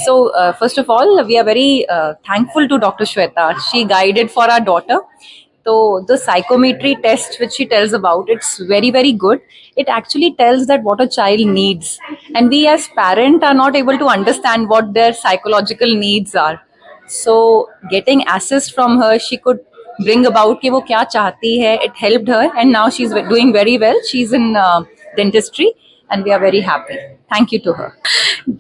So, first of all, we are very thankful to Dr. Shweta. She guided for our daughter. So, the psychometry test which she tells about, it's very, very good. It actually tells that what a child needs. And we as parent are not able to understand what their psychological needs are. So, getting assist from her, she could bring about कि वो क्या चाहती है. It helped her, and now she's doing very well. She's in dentistry, and we are very happy. Thank you to her.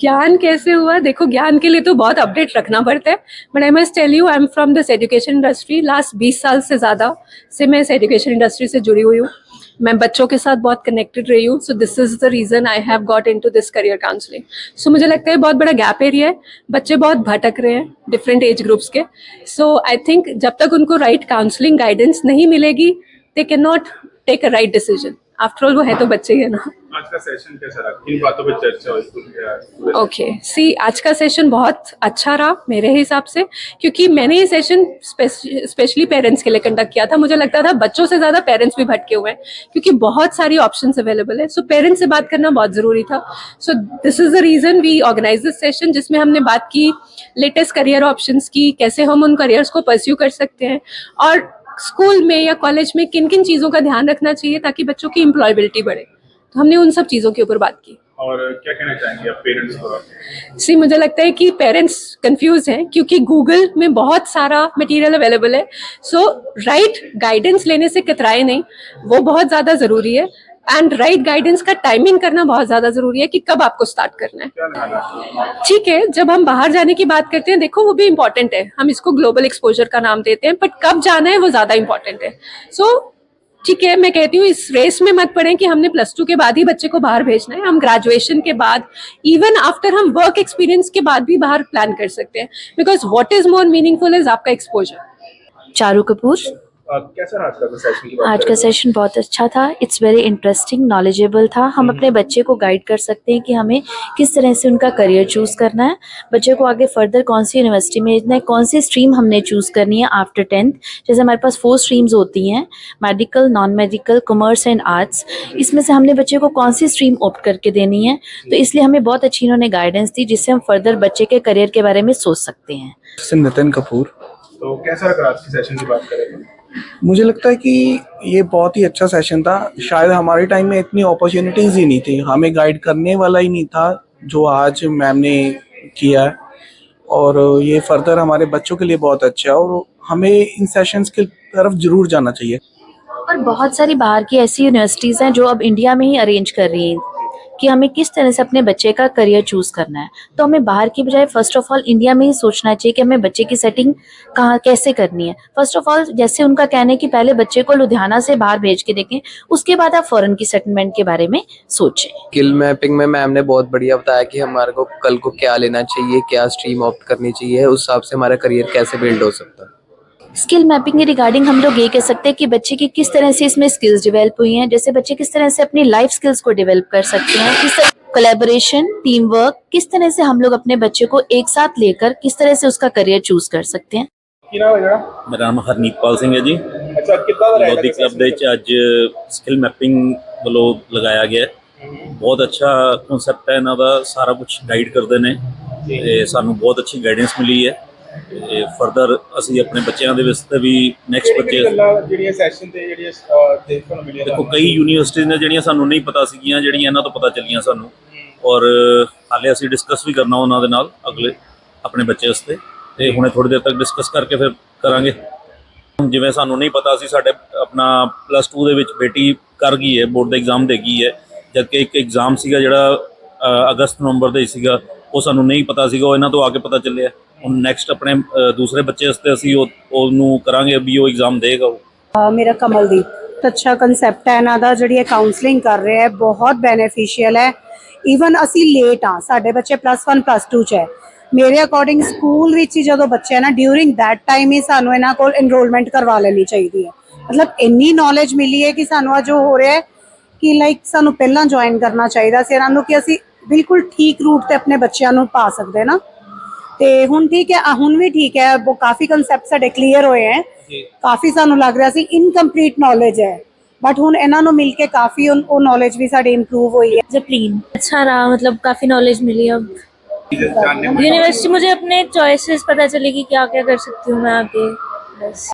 ज्ञान कैसे हुआ? देखो, ज्ञान के लिए तो बहुत अपडेट रखना पड़ता है, but I must tell you, I am from this education industry. Last 20 साल से ज़्यादा से मैं इस एजुकेशन इंडस्ट्री से जुड़ी हुई हूँ. मैं बच्चों के साथ बहुत कनेक्टेड रही हूँ. So this is the reason I have got into this career counselling. So मुझे लगता है बहुत बड़ा गैप एरिया है. बच्चे बहुत भटक रहे हैं डिफरेंट एज ग्रुप्स के. सो आई थिंक जब तक उनको राइट काउंसलिंग गाइडेंस नहीं मिलेगी, they can not take a right decision. After all वो है तो बच्चे ही है ना. आज का सेशन कैसा रहा? किन बातों पे चर्चा हुई? ओके, सी, आज का सेशन बहुत अच्छा रहा मेरे हिसाब से, क्योंकि मैंने ये सेशन स्पेशली पेरेंट्स के लिए कंडक्ट किया था. मुझे लगता था बच्चों से ज़्यादा पेरेंट्स भी भटके हुए हैं, क्योंकि बहुत सारी ऑप्शंस अवेलेबल है. सो पेरेंट्स से बात करना बहुत ज़रूरी था. So this is the reason we organise this session, जिसमें हमने बात की लेटेस्ट करियर ऑप्शंस की, कैसे हम उन करियर्स को परस्यू कर सकते हैं, और स्कूल में या कॉलेज में किन किन चीज़ों का ध्यान रखना चाहिए ताकि बच्चों की एम्प्लॉयबिलिटी बढ़े. तो हमने उन सब चीज़ों के ऊपर बात की. और क्या कहना चाहेंगे आप पेरेंट्स को? सी, मुझे लगता है कि पेरेंट्स कंफ्यूज हैं, क्योंकि गूगल में बहुत सारा मटेरियल अवेलेबल है. सो राइट गाइडेंस लेने से कतराए नहीं, वो बहुत ज़्यादा ज़रूरी है. एंड राइट गाइडेंस का टाइमिंग करना बहुत ज़्यादा ज़रूरी है कि कब आपको स्टार्ट करना है. ठीक है, जब हम बाहर जाने की बात करते हैं, देखो वो भी इम्पॉर्टेंट है, हम इसको ग्लोबल एक्सपोजर का नाम देते हैं, बट कब जाना है वो ज़्यादा इम्पॉर्टेंट है. सो ठीक है, मैं कहती हूँ इस रेस में मत पड़ें कि हमने +2 के बाद ही बच्चे को बाहर भेजना है. हम ग्रेजुएशन के बाद, इवन आफ्टर हम वर्क एक्सपीरियंस के बाद भी बाहर प्लान कर सकते हैं, because what is more meaningful is आपका एक्सपोजर. चारू कपूर. कैसा रहा आज का सेशन की बात आज का सेशन बहुत अच्छा था. इट्स वेरी इंटरेस्टिंग, नॉलेजेबल था. हम अपने बच्चे को गाइड कर सकते हैं कि हमें किस तरह से उनका करियर चूज़ करना है, बच्चे को आगे फर्दर कौन सी यूनिवर्सिटी में भेजना है, कौन सी स्ट्रीम हमने चूज़ करनी है आफ्टर 10th. जैसे हमारे पास 4 स्ट्रीम्स होती हैं, medical, non medical, commerce and arts. इसमें से हमने बच्चे को कौन सी स्ट्रीम ऑप्ट करके देनी है, तो इसलिए हमें बहुत अच्छी इन्होंने गाइडेंस दी, जिससे हम फर्दर बच्चे के करियर के बारे में सोच सकते हैं. नितिन कपूर. तो कैसा लगा आज की सेशन की बात करें? मुझे लगता है कि ये बहुत ही अच्छा सेशन था. शायद हमारे टाइम में इतनी अपॉर्चुनिटीज़ ही नहीं थी, हमें गाइड करने वाला ही नहीं था जो आज मैम ने किया है. और ये फर्दर हमारे बच्चों के लिए बहुत अच्छा है, और हमें इन सेशंस की तरफ जरूर जाना चाहिए. और बहुत सारी बाहर की ऐसी यूनिवर्सिटीज़ हैं जो अब इंडिया में ही अरेंज कर रही हैं कि हमें किस तरह से अपने बच्चे का करियर चूज़ करना है. तो हमें बाहर की बजाय फर्स्ट ऑफ ऑल इंडिया में ही सोचना चाहिए कि हमें बच्चे की सेटिंग कहाँ कैसे करनी है. फर्स्ट ऑफ ऑल, जैसे उनका कहना है कि पहले बच्चे को लुधियाना से बाहर भेज के देखें, उसके बाद आप फॉरेन की सेटलमेंट के बारे में सोचें. स्किल मैपिंग में मैम ने बहुत बढ़िया बताया कि हमारे को कल को क्या लेना चाहिए, क्या स्ट्रीम ऑप्ट करनी चाहिए, उस हिसाब से हमारा करियर कैसे बिल्ड हो सकता है. स्किल मैपिंग के रिगार्डिंग हम लोग ये कह सकते हैं कि बच्चे की किस तरह से इसमें स्किल्स डेवलप हुई हैं. जैसे बच्चे किस तरह से अपनी लाइफ स्किल्स को डेवलप कर सकते हैं, किस तरह कोलैबोरेशन, टीम वर्क, किस तरह से हम लोग अपने बच्चे को एक साथ लेकर किस तरह से उसका करियर चूज कर सकते हैं. मेरा नाम हरनीतपाल सिंह है जी. अच्छा, कितना लोधी क्लब ਦੇ ਵਿੱਚ ਅੱਜ ਸਕਿੱਲ ਮੈਪਿੰਗ ਵੱਲੋਂ ਲਗਾਇਆ ਗਿਆ. ਬਹੁਤ ਅੱਛਾ ਕਨਸੈਪਟ ਹੈ ਇਹਨਾਂ ਦਾ, ਸਾਰਾ ਕੁਝ ਗਾਈਡ ਕਰਦੇ ਨੇ ਤੇ ਸਾਨੂੰ ਬਹੁਤ ਅੱਛੀ ਗਾਈਡੈਂਸ ਮਿਲੀ ਹੈ. ਤੇ ਫਰਦਰ ਅਸੀਂ ਆਪਣੇ ਬੱਚਿਆਂ ਦੇ ਵਾਸਤੇ ਵੀ ਨੈਕਸਟ ਬੱਚੇ ਜਿਹੜੀਆਂ ਸੈਸ਼ਨ ਤੇ ਜਿਹੜੀਆਂ ਦੇਖਣ ਨੂੰ ਮਿਲੀਆਂ, ਦੇਖੋ ਕਈ ਯੂਨੀਵਰਸਿਟੀਆਂ ਨੇ ਜਿਹੜੀਆਂ ਸਾਨੂੰ ਨਹੀਂ ਪਤਾ ਸੀਗੀਆਂ, ਜਿਹੜੀਆਂ ਇਹਨਾਂ ਤੋਂ ਪਤਾ ਚੱਲੀਆਂ ਸਾਨੂੰ, ਔਰ ਹਾਲੇ ਅਸੀਂ ਡਿਸਕਸ ਵੀ ਕਰਨਾ ਉਹਨਾਂ ਦੇ ਨਾਲ ਅਗਲੇ ਆਪਣੇ ਬੱਚੇ ਵਾਸਤੇ, ਤੇ ਹੁਣੇ ਥੋੜੀ ਦੇਰ ਤੱਕ ਡਿਸਕਸ ਕਰਕੇ ਫਿਰ ਕਰਾਂਗੇ. ਜਿਵੇਂ ਸਾਨੂੰ ਨਹੀਂ ਪਤਾ ਸੀ, ਸਾਡੇ ਆਪਣਾ +2 ਦੇ ਵਿੱਚ ਬੇਟੀ ਕਰ ਗਈ ਹੈ, ਬੋਰਡ ਦਾ ਐਗਜ਼ਾਮ ਦੇ ਗਈ ਹੈ, ਜਦਕਿ ਇੱਕ ਐਗਜ਼ਾਮ ਸੀਗਾ ਜਿਹੜਾ ਅਗਸਤ ਨਵੰਬਰ ਦਾ ਹੀ ਸੀਗਾ, ਉਹ ਸਾਨੂੰ ਨਹੀਂ ਪਤਾ ਸੀਗਾ, ਉਹ ਇਹਨਾਂ ਤੋਂ ਆ ਕੇ ਪਤਾ ਚੱਲਿਆ. ਹੁਣ ਨੈਕਸਟ ਆਪਣੇ ਦੂਸਰੇ ਬੱਚੇ ਵਾਸਤੇ ਅਸੀਂ ਉਹਨੂੰ ਕਰਾਂਗੇ ਵੀ ਉਹ ਐਗਜ਼ਾਮ ਦੇਗਾ. ਉਹ ਮੇਰਾ ਕਮਲਦੀਪ. ਅੱਛਾ ਕਨਸੈਪਟ ਹੈ ਇਹਨਾਂ ਦਾ, ਜਿਹੜੀ ਕਾਉਂਸਲਿੰਗ ਕਰ ਰਿਹਾ ਹੈ, ਬਹੁਤ ਬੈਨੀਫੀਸ਼ੀਅਲ ਹੈ. ਈਵਨ ਅਸੀਂ ਲੇਟ ਆ, ਸਾਡੇ ਬੱਚੇ +1 +2 ਚ ਹੈ. ਮੇਰੇ ਅਕੋਰਡਿੰਗ ਸਕੂਲ ਵਿੱਚ ਹੀ ਜਦੋਂ ਬੱਚੇ ਨਾ ਡਿਊਰਿੰਗ ਦੈਟ ਟਾਈਮ ਹੀ ਸਾਨੂੰ ਇਹਨਾਂ ਕੋਲ ਇਨਰੋਲਮੈਂਟ ਕਰਵਾ ਲੈਣੀ ਚਾਹੀਦੀ ਹੈ. ਮਤਲਬ ਇੰਨੀ ਨੌਲੇਜ ਮਿਲੀ ਹੈ ਕਿ ਸਾਨੂੰ ਅੱਜ ਉਹ ਹੋ ਰਿਹਾ ਹੈ ਕਿ ਲਾਈਕ ਸਾਨੂੰ ਪਹਿਲਾਂ ਜੁਆਇਨ ਕਰਨਾ ਚਾਹੀਦਾ ਸੀ ਇਹਨਾਂ ਨੂੰ, ਕਿ ਅਸੀਂ ਬਿਲਕੁਲ ਠੀਕ ਰੂਟ ਤੇ ਆਪਣੇ ਬੱਚਿਆਂ ਨੂੰ ਪਾ ਸਕਦੇ ਨਾ. ਤੇ ਹੁਣ ਠੀਕ ਹੈ, ਹੁਣ ਵੀ ਠੀਕ ਹੈ, ਉਹ ਕਾਫੀ ਕਨਸੈਪਟ ਸਾਡੇ ਕਲੀਅਰ ਹੋਏ ਹੈ. ਕਾਫੀ ਸਾਨੂੰ ਲੱਗ ਰਿਹਾ ਸੀ ਇਨਕੰਪਲੀਟ ਨੌਲੇਜ ਹੈ, बट हुण इन्हां नूं मिल के काफ़ी वो नॉलेज भी साडी इंप्रूव हुई है. जपलीन अच्छा रहा, मतलब काफ़ी नॉलेज मिली. अब जानने में यूनिवर्सिटी मुझे अपने चॉइसेस पता चलेगी क्या क्या कर सकती हूँ मैं आगे, बस।